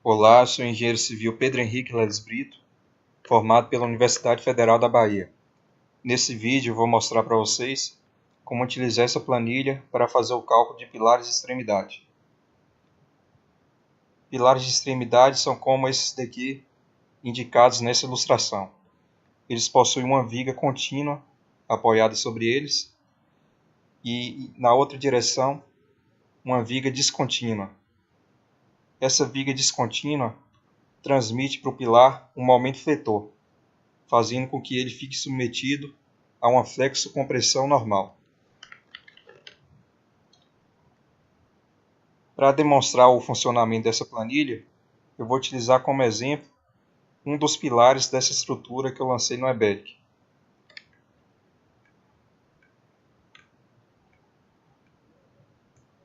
Olá, sou o engenheiro civil Pedro Henrique Leles Brito, formado pela Universidade Federal da Bahia. Nesse vídeo eu vou mostrar para vocês como utilizar essa planilha para fazer o cálculo de pilares de extremidade. Pilares de extremidade são como esses daqui indicados nessa ilustração. Eles possuem uma viga contínua apoiada sobre eles e na outra direção uma viga descontínua. Essa viga descontínua transmite para o pilar um momento fletor, fazendo com que ele fique submetido a uma flexo-compressão normal. Para demonstrar o funcionamento dessa planilha, eu vou utilizar como exemplo um dos pilares dessa estrutura que eu lancei no EBEC.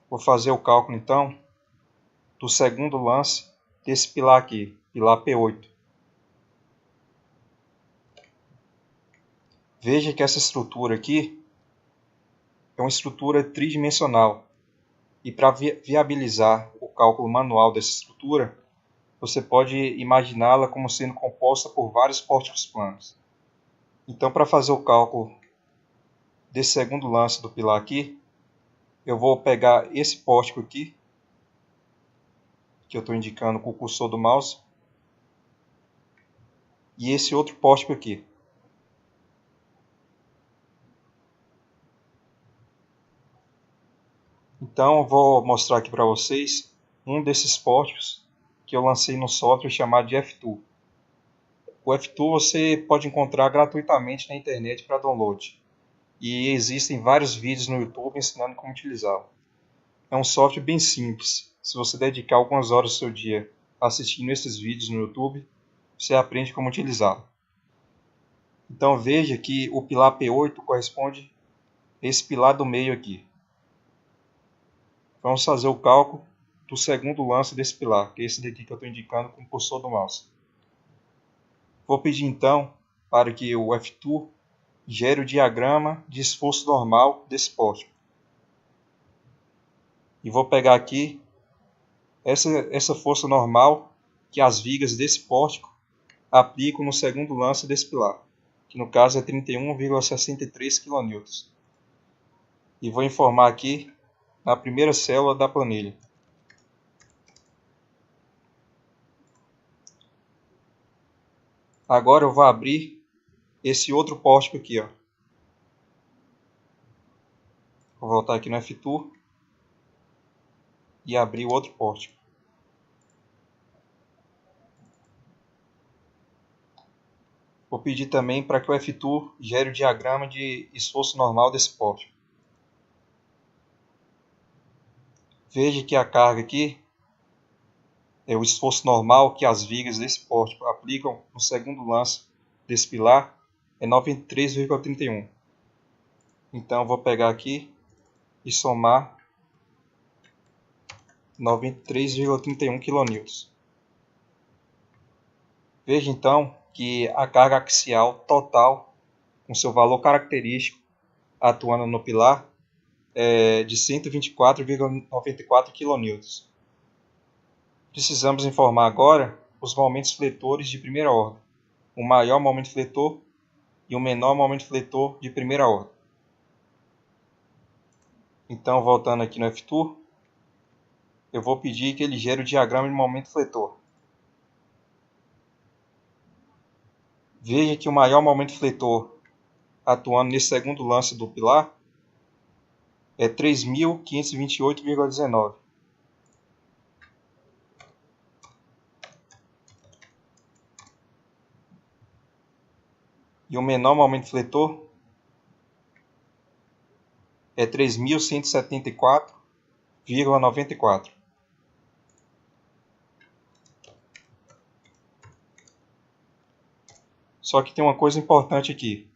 Vou fazer o cálculo então do segundo lance desse pilar aqui, pilar P8. Veja que essa estrutura aqui é uma estrutura tridimensional. E para viabilizar o cálculo manual dessa estrutura, você pode imaginá-la como sendo composta por vários pórticos planos. Então, para fazer o cálculo desse segundo lance do pilar aqui, eu vou pegar esse pórtico aqui, que eu estou indicando com o cursor do mouse, e esse outro pórtico aqui. Então, eu vou mostrar aqui para vocês um desses pórticos que eu lancei no software chamado de F-Tool. O F-Tool você pode encontrar gratuitamente na internet para download. E existem vários vídeos no YouTube ensinando como utilizá-lo. É um software bem simples. Se você dedicar algumas horas do seu dia assistindo esses vídeos no YouTube, você aprende como utilizá-lo. Então veja que o pilar P8 corresponde a esse pilar do meio aqui. Vamos fazer o cálculo do segundo lance desse pilar, que é esse daqui que eu estou indicando com o cursor do mouse. Vou pedir então para que o F-Tool gere o diagrama de esforço normal desse pórtico. E vou pegar aqui essa força normal que as vigas desse pórtico aplicam no segundo lance desse pilar, que no caso é 31,63 kN. E vou informar aqui na primeira célula da planilha. Agora eu vou abrir esse outro pórtico aqui, ó. Vou voltar aqui no F-Tool e abrir o outro pórtico. Vou pedir também para que o F-Tool gere o diagrama de esforço normal desse pórtico. Veja que a carga aqui é o esforço normal que as vigas desse pórtico aplicam no segundo lance desse pilar é 93,31. Então vou pegar aqui e somar 93,31 kN. Veja então que a carga axial total, com seu valor característico atuando no pilar, é de 124,94 kN. Precisamos informar agora os momentos fletores de primeira ordem, o maior momento fletor e o menor momento fletor de primeira ordem. Então, voltando aqui no F-Tool, eu vou pedir que ele gere o diagrama de momento fletor. Veja que o maior momento fletor atuando nesse segundo lance do pilar é 3.528,19. E o menor momento fletor é 3.174,94. Só que tem uma coisa importante aqui.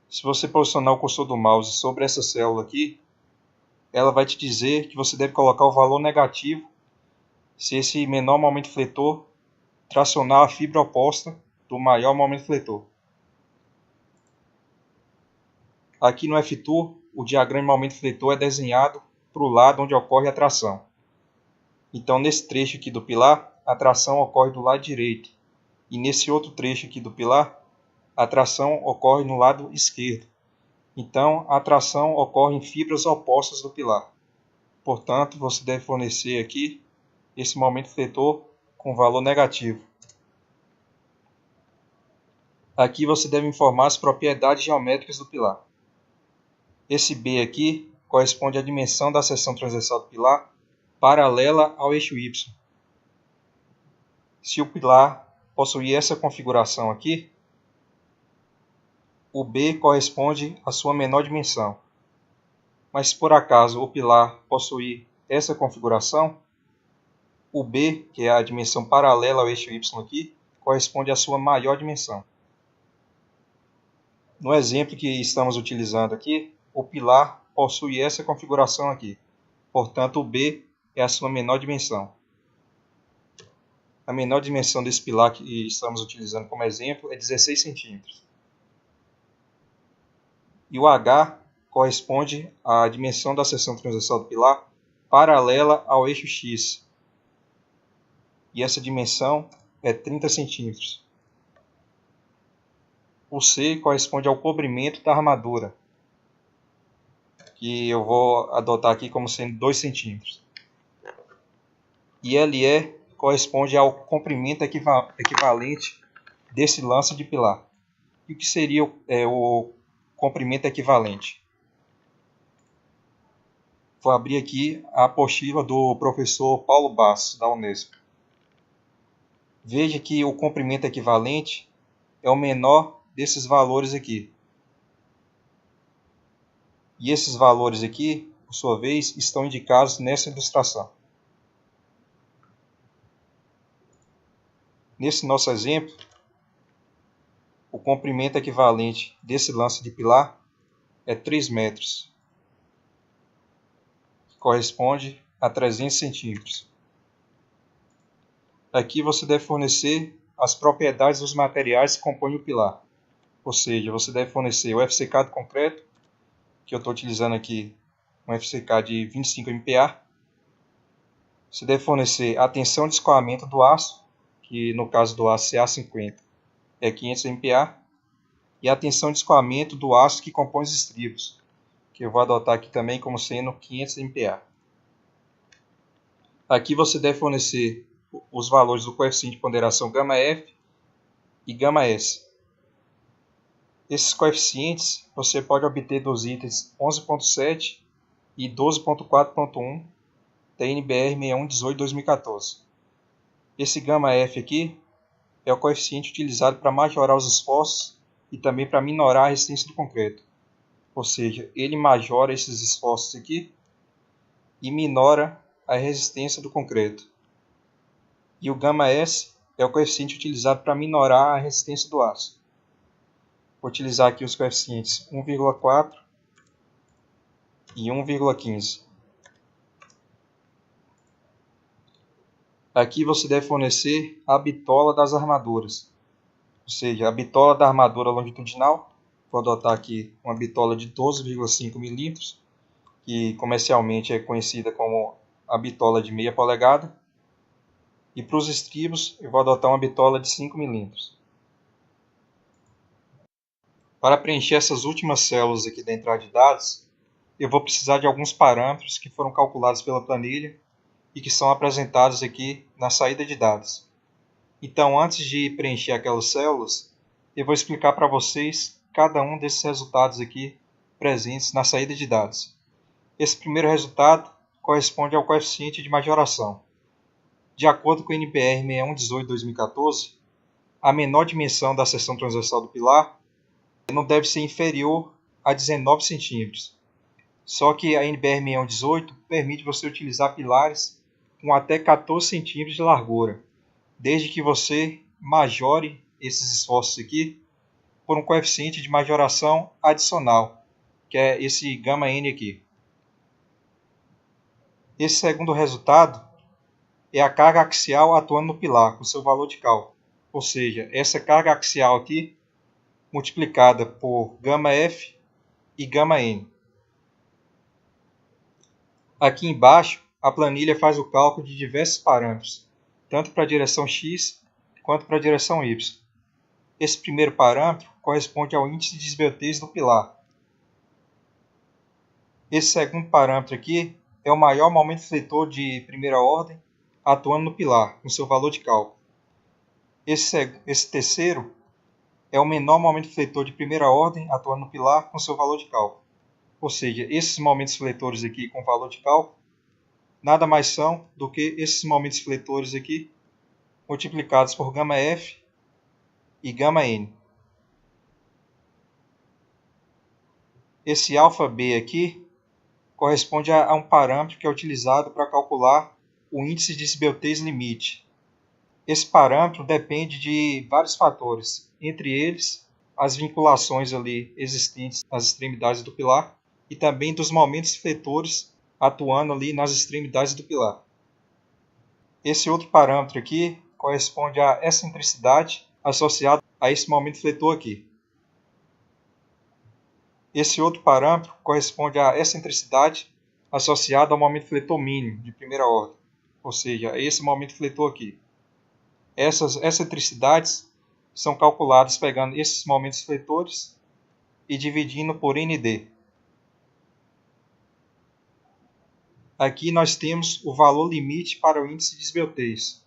Se você posicionar o cursor do mouse sobre essa célula aqui, ela vai te dizer que você deve colocar o valor negativo se esse menor momento fletor tracionar a fibra oposta do maior momento fletor. Aqui no F-Tool, o diagrama de momento fletor é desenhado para o lado onde ocorre a tração. Então, nesse trecho aqui do pilar, a tração ocorre do lado direito. E nesse outro trecho aqui do pilar, a tração ocorre no lado esquerdo. Então, a tração ocorre em fibras opostas do pilar. Portanto, você deve fornecer aqui esse momento fletor com valor negativo. Aqui você deve informar as propriedades geométricas do pilar. Esse B aqui corresponde à dimensão da seção transversal do pilar paralela ao eixo Y. Se o pilar possuir essa configuração aqui, o B corresponde à sua menor dimensão. Mas se por acaso o pilar possuir essa configuração, o B, que é a dimensão paralela ao eixo Y aqui, corresponde à sua maior dimensão. No exemplo que estamos utilizando aqui, o pilar possui essa configuração aqui. Portanto, o B é a sua menor dimensão. A menor dimensão desse pilar que estamos utilizando como exemplo é 16 centímetros. E o H corresponde à dimensão da seção transversal do pilar paralela ao eixo X. E essa dimensão é 30 centímetros. O C corresponde ao comprimento da armadura, que eu vou adotar aqui como sendo 2 centímetros. E LE corresponde ao comprimento equivalente desse lance de pilar. E o que seria o comprimento equivalente? Vou abrir aqui a apostila do professor Paulo Bastos, da Unesp. Veja que o comprimento equivalente é o menor desses valores aqui. E esses valores aqui, por sua vez, estão indicados nessa ilustração. Nesse nosso exemplo, o comprimento equivalente desse lance de pilar é 3 metros, que corresponde a 300 centímetros. Aqui você deve fornecer as propriedades dos materiais que compõem o pilar. Ou seja, você deve fornecer o FCK do concreto, que eu estou utilizando aqui um FCK de 25 MPa. Você deve fornecer a tensão de escoamento do aço, que no caso do aço CA50 é 500 MPa. E a tensão de escoamento do aço que compõe os estribos, que eu vou adotar aqui também como sendo 500 MPa. Aqui você deve fornecer os valores do coeficiente de ponderação γF e γS. Esses coeficientes você pode obter dos itens 11.7 e 12.4.1 da NBR 6118/2014. Esse γF aqui é o coeficiente utilizado para majorar os esforços e também para minorar a resistência do concreto. Ou seja, ele majora esses esforços aqui e minora a resistência do concreto. E o γS é o coeficiente utilizado para minorar a resistência do aço. Vou utilizar aqui os coeficientes 1,4 e 1,15. Aqui você deve fornecer a bitola das armaduras, ou seja, a bitola da armadura longitudinal. Vou adotar aqui uma bitola de 12,5 mm, que comercialmente é conhecida como a bitola de meia polegada. E para os estribos eu vou adotar uma bitola de 5 mm. Para preencher essas últimas células aqui da entrada de dados, eu vou precisar de alguns parâmetros que foram calculados pela planilha e que são apresentados aqui na saída de dados. Então, antes de preencher aquelas células, eu vou explicar para vocês cada um desses resultados aqui presentes na saída de dados. Esse primeiro resultado corresponde ao coeficiente de majoração. De acordo com o NBR 6118/2014, a menor dimensão da seção transversal do pilar não deve ser inferior a 19 centímetros. Só que a NBR 6118 permite você utilizar pilares com até 14 centímetros de largura, desde que você majore esses esforços aqui por um coeficiente de majoração adicional, que é esse γN aqui. Esse segundo resultado é a carga axial atuando no pilar, com seu valor de cálculo. Ou seja, essa carga axial aqui multiplicada por γF e γN. Aqui embaixo a planilha faz o cálculo de diversos parâmetros, tanto para a direção x quanto para a direção y. Esse primeiro parâmetro corresponde ao índice de esbeltez do pilar. Esse segundo parâmetro aqui é o maior momento fletor de primeira ordem atuando no pilar, com seu valor de cálculo. Esse terceiro é o menor momento fletor de primeira ordem atuando no pilar, com seu valor de cálculo. Ou seja, esses momentos fletores aqui com valor de cálculo nada mais são do que esses momentos fletores aqui multiplicados por γf e γn. Esse αb aqui corresponde a um parâmetro que é utilizado para calcular o índice de esbeltez limite. Esse parâmetro depende de vários fatores, entre eles as vinculações ali existentes nas extremidades do pilar e também dos momentos fletores atuando ali nas extremidades do pilar. Esse outro parâmetro aqui corresponde à excentricidade associada a esse momento fletor aqui. Esse outro parâmetro corresponde à excentricidade associada ao momento fletor mínimo de primeira ordem, ou seja, a esse momento fletor aqui. Essas excentricidades são calculadas pegando esses momentos fletores e dividindo por ND. Aqui nós temos o valor limite para o índice de esbeltez.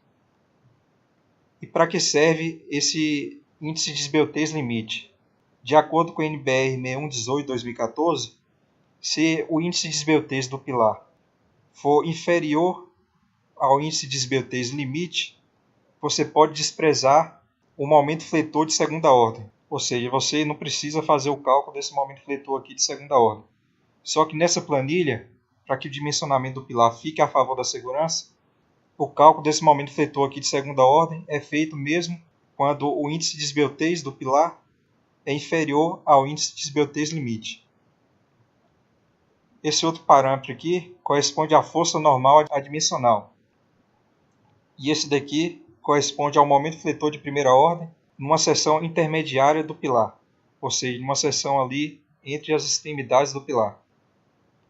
E para que serve esse índice de esbeltez limite? De acordo com o NBR 6118/2014, se o índice de esbeltez do pilar for inferior ao índice de esbeltez limite, você pode desprezar o momento fletor de segunda ordem. Ou seja, você não precisa fazer o cálculo desse momento fletor aqui de segunda ordem. Só que nessa planilha, para que o dimensionamento do pilar fique a favor da segurança, o cálculo desse momento fletor aqui de segunda ordem é feito mesmo quando o índice de esbeltez do pilar é inferior ao índice de esbeltez limite. Esse outro parâmetro aqui corresponde à força normal adimensional. E esse daqui corresponde ao momento fletor de primeira ordem numa seção intermediária do pilar, ou seja, numa seção ali entre as extremidades do pilar.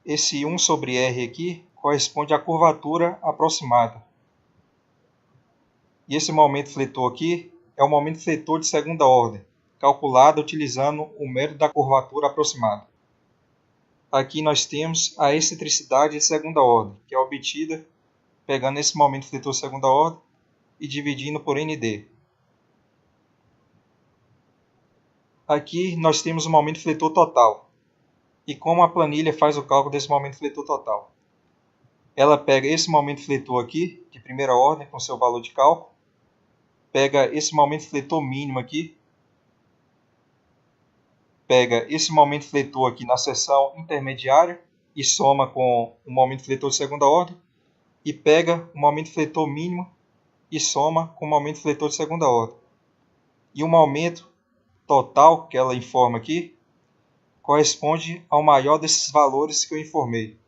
Esse 1/R aqui corresponde à curvatura aproximada. E esse momento fletor aqui é o momento fletor de segunda ordem, calculado utilizando o método da curvatura aproximada. Aqui nós temos a excentricidade de segunda ordem, que é obtida pegando esse momento fletor de segunda ordem e dividindo por ND. Aqui nós temos o momento fletor total. E como a planilha faz o cálculo desse momento fletor total? Ela pega esse momento fletor aqui, de primeira ordem, com seu valor de cálculo, pega esse momento fletor mínimo aqui, pega esse momento fletor aqui na seção intermediária e soma com o momento fletor de segunda ordem, e pega o momento fletor mínimo e soma com o momento fletor de segunda ordem. E o momento total que ela informa aqui corresponde ao maior desses valores que eu informei,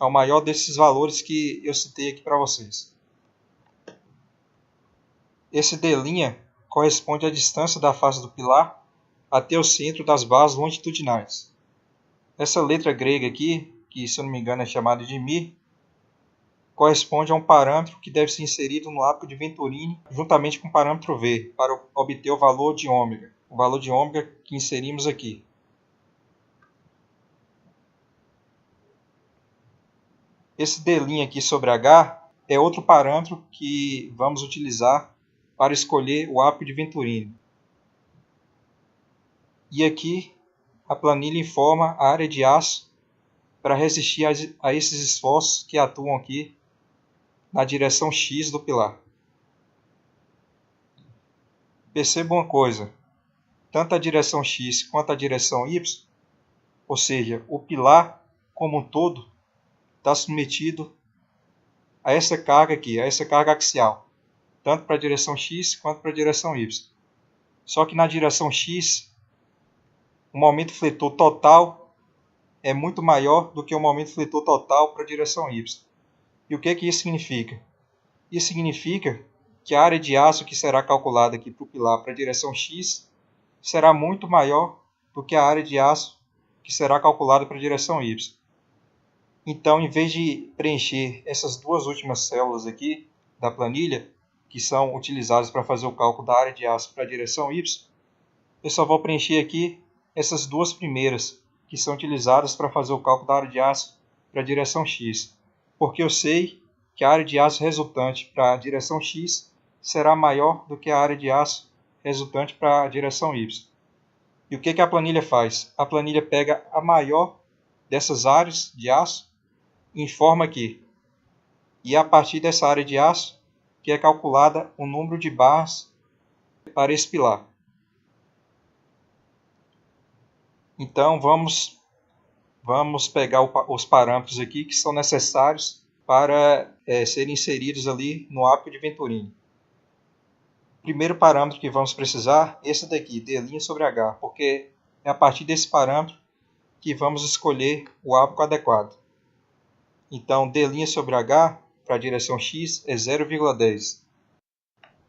ao maior desses valores que eu citei aqui para vocês. Esse D' corresponde à distância da face do pilar até o centro das bases longitudinais. Essa letra grega aqui, que se eu não me engano é chamada de μ, corresponde a um parâmetro que deve ser inserido no arco de Venturini juntamente com o parâmetro V, para obter o valor de ômega, o valor de ômega que inserimos aqui. Esse D' aqui sobre H é outro parâmetro que vamos utilizar para escolher o arco de Venturini. E aqui a planilha informa a área de aço para resistir a esses esforços que atuam aqui na direção X do pilar. Perceba uma coisa, tanto a direção X quanto a direção Y, ou seja, o pilar como um todo, está submetido a essa carga aqui, a essa carga axial, tanto para a direção X quanto para a direção Y. Só que na direção X, o momento fletor total é muito maior do que o momento fletor total para a direção Y. E o que isso significa? Isso significa que a área de aço que será calculada aqui para o pilar para a direção X será muito maior do que a área de aço que será calculada para a direção Y. Então, em vez de preencher essas duas últimas células aqui da planilha, que são utilizadas para fazer o cálculo da área de aço para a direção Y, eu só vou preencher aqui essas duas primeiras, que são utilizadas para fazer o cálculo da área de aço para a direção X, porque eu sei que a área de aço resultante para a direção X será maior do que a área de aço resultante para a direção Y. E o que a planilha faz? A planilha pega a maior dessas áreas de aço e informa aqui. E a partir dessa área de aço que é calculada o número de barras para esse pilar. Então vamos pegar os parâmetros aqui que são necessários para serem inseridos ali no ápice de Venturini. Primeiro parâmetro que vamos precisar, esse daqui, D' sobre H, porque é a partir desse parâmetro que vamos escolher o ápice adequado. Então, D' sobre H para a direção X é 0,10.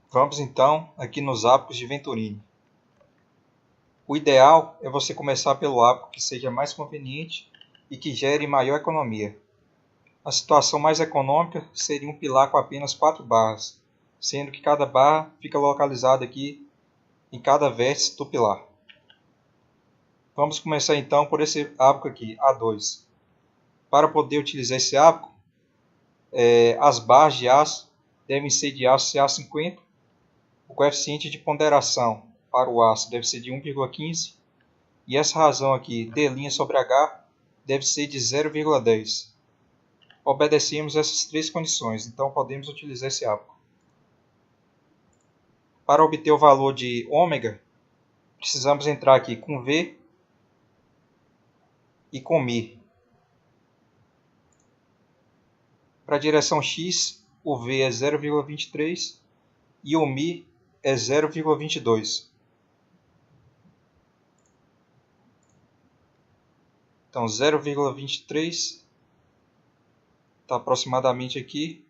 Vamos então aqui nos ápicos de Venturini. O ideal é você começar pelo ápice que seja mais conveniente e que gere maior economia. A situação mais econômica seria um pilar com apenas 4 barras, sendo que cada barra fica localizada aqui em cada vértice do pilar. Vamos começar então por esse ápice aqui, A2. Para poder utilizar esse ápice, as barras de aço devem ser de aço CA50, o coeficiente de ponderação para o aço deve ser de 1,15 e essa razão aqui, D' sobre H, deve ser de 0,10. Obedecemos essas três condições, então podemos utilizar esse ápice. Para obter o valor de ômega, precisamos entrar aqui com V e com Mi. Para a direção X, o V é 0,23 e o Mi é 0,22. Então 0,23 está aproximadamente aqui.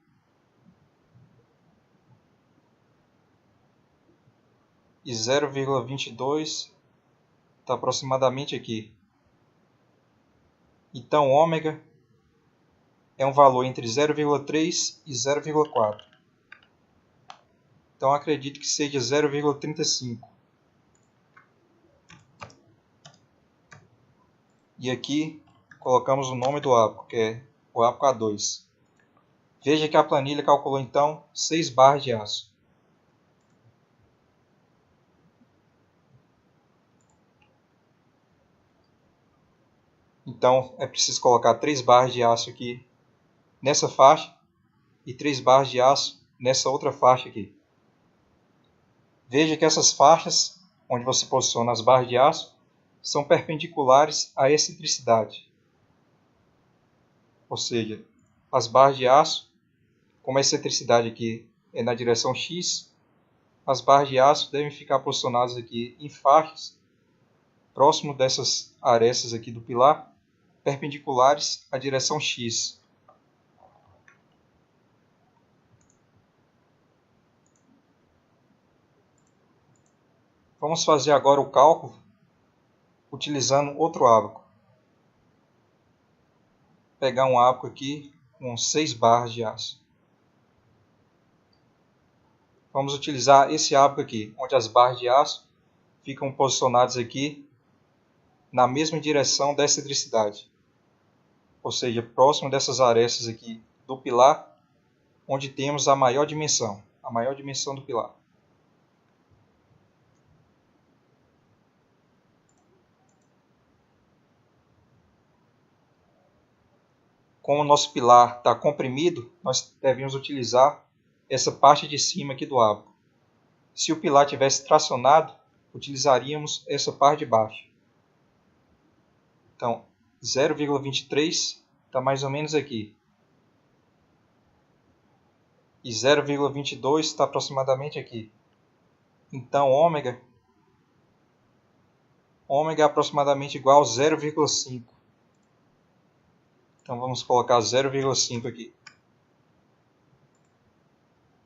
E 0,22 está aproximadamente aqui. Então ômega é um valor entre 0,3 e 0,4. Então acredito que seja 0,35. E aqui colocamos o nome do ápice, que é o ápice A2. Veja que a planilha calculou então 6 barras de aço. Então é preciso colocar 3 barras de aço aqui nessa faixa e 3 barras de aço nessa outra faixa aqui. Veja que essas faixas, onde você posiciona as barras de aço, são perpendiculares à excentricidade. Ou seja, as barras de aço, como a excentricidade aqui é na direção X, as barras de aço devem ficar posicionadas aqui em faixas, próximo dessas arestas aqui do pilar, perpendiculares à direção X. Vamos fazer agora o cálculo utilizando outro ábaco. Pegar um ábaco aqui com 6 barras de aço. Vamos utilizar esse ábaco aqui, onde as barras de aço ficam posicionadas aqui na mesma direção da excentricidade. Ou seja, próximo dessas arestas aqui do pilar, onde temos a maior dimensão do pilar. Como o nosso pilar está comprimido, nós devemos utilizar essa parte de cima aqui do ábaco. Se o pilar tivesse tracionado, utilizaríamos essa parte de baixo. Então, 0,23 está mais ou menos aqui. E 0,22 está aproximadamente aqui. Então, ômega é aproximadamente igual a 0,5. Então vamos colocar 0,5 aqui.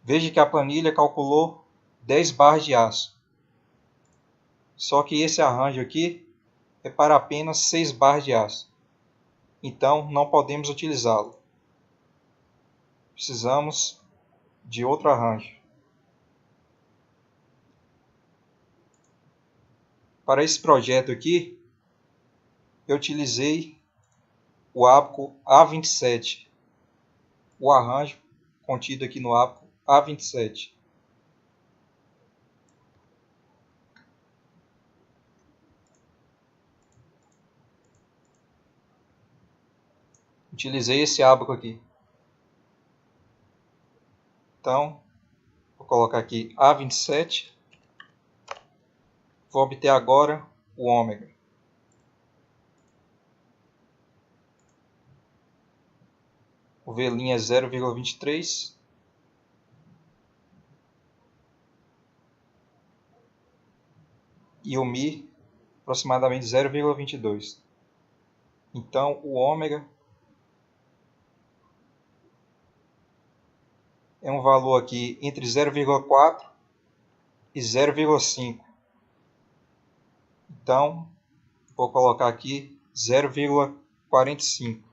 Veja que a planilha calculou 10 barras de aço. Só que esse arranjo aqui é para apenas 6 barras de aço. então não podemos utilizá-lo. Precisamos de outro arranjo. Para esse projeto aqui, eu utilizei o ábaco A27, o arranjo contido aqui no ábaco A27. Utilizei esse ábaco aqui. Então, vou colocar aqui A27. Vou obter agora o ômega. O V' é 0,23. E o Mi aproximadamente 0,22. Então, o ômega é um valor aqui entre 0,4 e 0,5. Então, vou colocar aqui 0,45.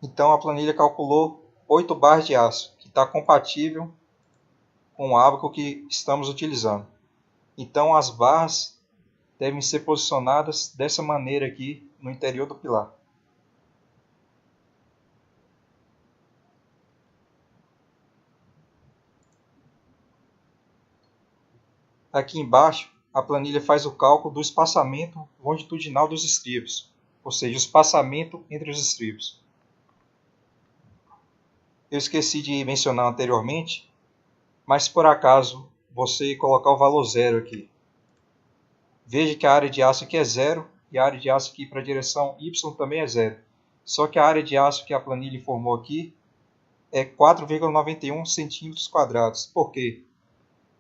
Então, a planilha calculou 8 barras de aço, que está compatível com o ábaco que estamos utilizando. Então, as barras devem ser posicionadas dessa maneira aqui no interior do pilar. Aqui embaixo, a planilha faz o cálculo do espaçamento longitudinal dos estribos, ou seja, o espaçamento entre os estribos. Eu esqueci de mencionar anteriormente, mas se por acaso você colocar o valor zero aqui, veja que a área de aço aqui é zero e a área de aço aqui para a direção Y também é zero. Só que a área de aço que a planilha informou aqui é 4,91 centímetros quadrados. Por quê?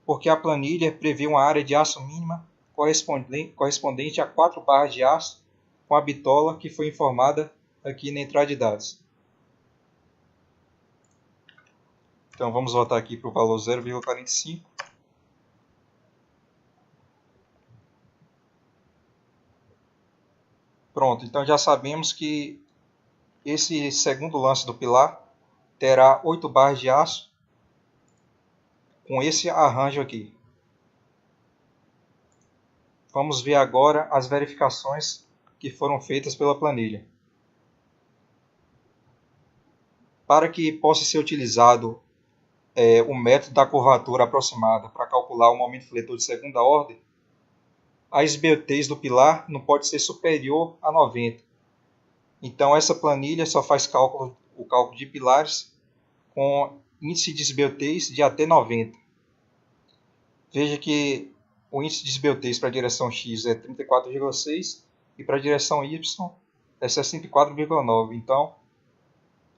Porque a planilha prevê uma área de aço mínima correspondente a 4 barras de aço com a bitola que foi informada aqui na entrada de dados. Então vamos voltar aqui para o valor 0,45. Pronto, então já sabemos que esse segundo lance do pilar terá 8 barras de aço com esse arranjo aqui. Vamos ver agora as verificações que foram feitas pela planilha. Para que possa ser utilizado o método da curvatura aproximada para calcular o momento fletor de segunda ordem, a esbeltez do pilar não pode ser superior a 90. Então essa planilha só faz o cálculo de pilares com índice de esbeltez de até 90. Veja que o índice de esbeltez para a direção X é 34,6 e para a direção Y é 64,9. Então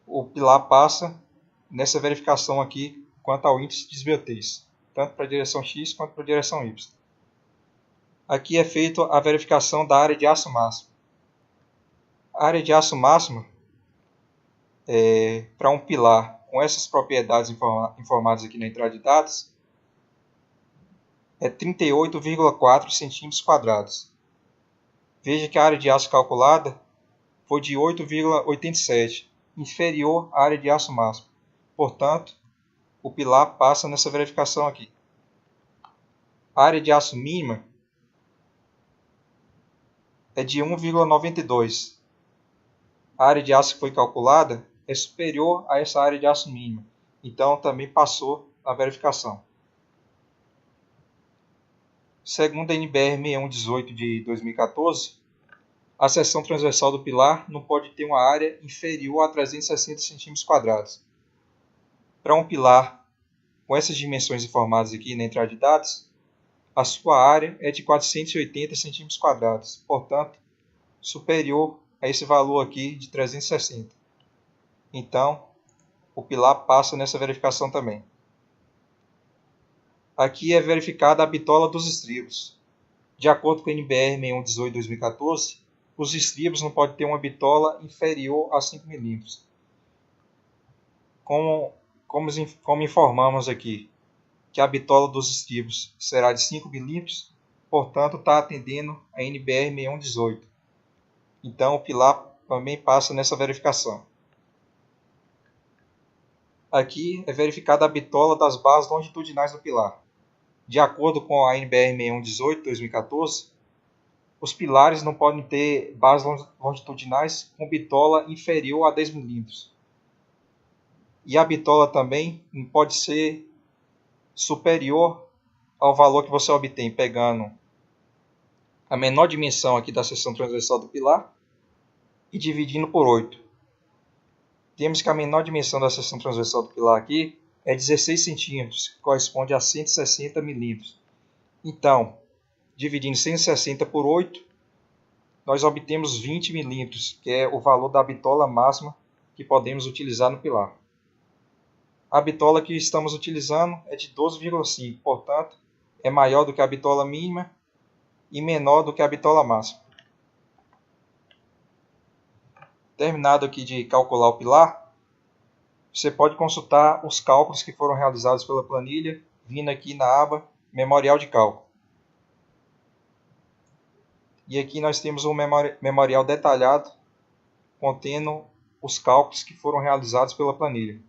o pilar passa nessa verificação aqui quanto ao índice de esbeltez, tanto para a direção X quanto para a direção Y. Aqui é feita a verificação da área de aço máximo. A área de aço máxima para um pilar com essas propriedades informadas aqui na entrada de dados é 38,4 centímetros quadrados. Veja que a área de aço calculada foi de 8,87, inferior à área de aço máximo. Portanto, o pilar passa nessa verificação aqui. A área de aço mínima é de 1,92. A área de aço que foi calculada é superior a essa área de aço mínima. Então, também passou a verificação. Segundo a NBR 6118 de 2014, a seção transversal do pilar não pode ter uma área inferior a 360 cm². Para um pilar com essas dimensões informadas aqui na entrada de dados, a sua área é de 480 cm², portanto, superior a esse valor aqui de 360. Então, o pilar passa nessa verificação também. Aqui é verificada a bitola dos estribos. De acordo com a NBR 6118 de 2014, os estribos não podem ter uma bitola inferior a 5 mm. Como informamos aqui, que a bitola dos estribos será de 5 mm, portanto está atendendo a NBR 6118. Então o pilar também passa nessa verificação. Aqui é verificada a bitola das barras longitudinais do pilar. De acordo com a NBR 6118 2014, os pilares não podem ter barras longitudinais com bitola inferior a 10 mm. E a bitola também não pode ser superior ao valor que você obtém pegando a menor dimensão aqui da seção transversal do pilar e dividindo por 8. Temos que a menor dimensão da seção transversal do pilar aqui é 16 centímetros, que corresponde a 160 milímetros. Então, dividindo 160 por 8, nós obtemos 20 milímetros, que é o valor da bitola máxima que podemos utilizar no pilar. A bitola que estamos utilizando é de 12,5, portanto, é maior do que a bitola mínima e menor do que a bitola máxima. Terminado aqui de calcular o pilar, você pode consultar os cálculos que foram realizados pela planilha, vindo aqui na aba Memorial de Cálculo. E aqui nós temos um memorial detalhado, contendo os cálculos que foram realizados pela planilha.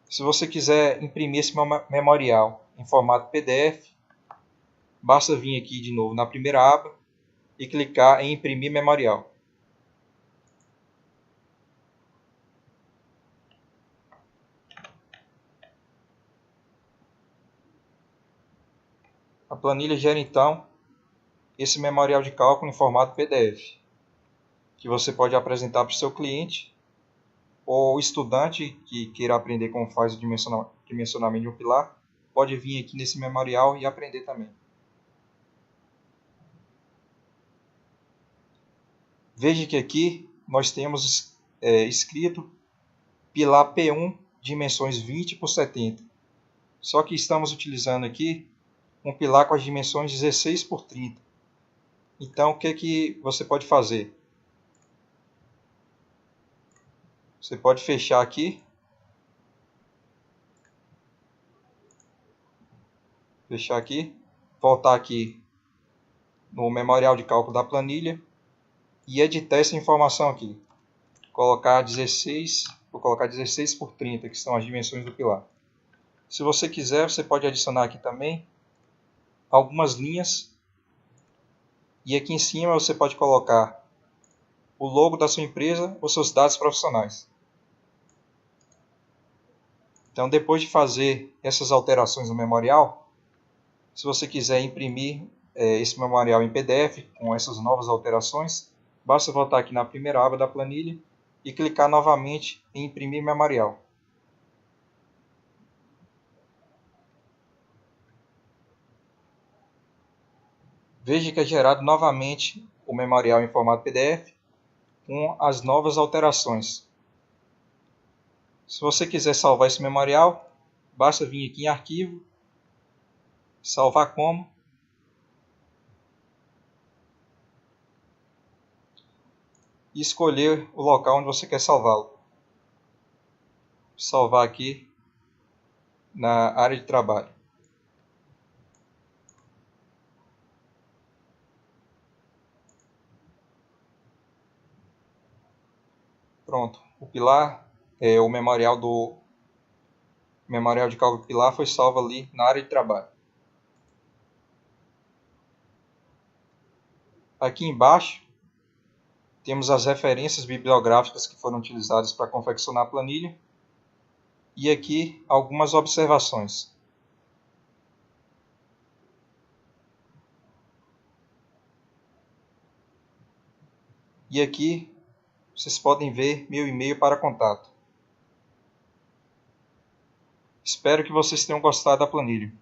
Se você quiser imprimir esse memorial em formato PDF, basta vir aqui de novo na primeira aba e clicar em imprimir memorial. A planilha gera então esse memorial de cálculo em formato PDF, que você pode apresentar para o seu cliente ou estudante que queira aprender como faz o dimensionamento de um pilar, pode vir aqui nesse memorial e aprender também. Veja que aqui nós temos escrito pilar P1, dimensões 20 por 70. Só que estamos utilizando aqui um pilar com as dimensões 16 por 30. Então, o que você pode fazer? Você pode fechar aqui. Fechar aqui. Voltar aqui no memorial de cálculo da planilha. E editar essa informação aqui. Vou colocar 16 por 30, que são as dimensões do pilar. Se você quiser, você pode adicionar aqui também algumas linhas. E aqui em cima você pode colocar o logo da sua empresa ou seus dados profissionais. Então, depois de fazer essas alterações no memorial, se você quiser imprimir esse memorial em PDF com essas novas alterações, basta voltar aqui na primeira aba da planilha e clicar novamente em imprimir memorial. Veja que é gerado novamente o memorial em formato PDF com as novas alterações. Se você quiser salvar esse memorial, basta vir aqui em Arquivo, Salvar como, e escolher o local onde você quer salvá-lo. Salvar aqui na área de trabalho. Pronto, o pilar, o memorial de cálculo pilar foi salvo ali na área de trabalho. Aqui embaixo temos as referências bibliográficas que foram utilizadas para confeccionar a planilha e aqui algumas observações. E aqui vocês podem ver meu e-mail para contato. Espero que vocês tenham gostado da planilha.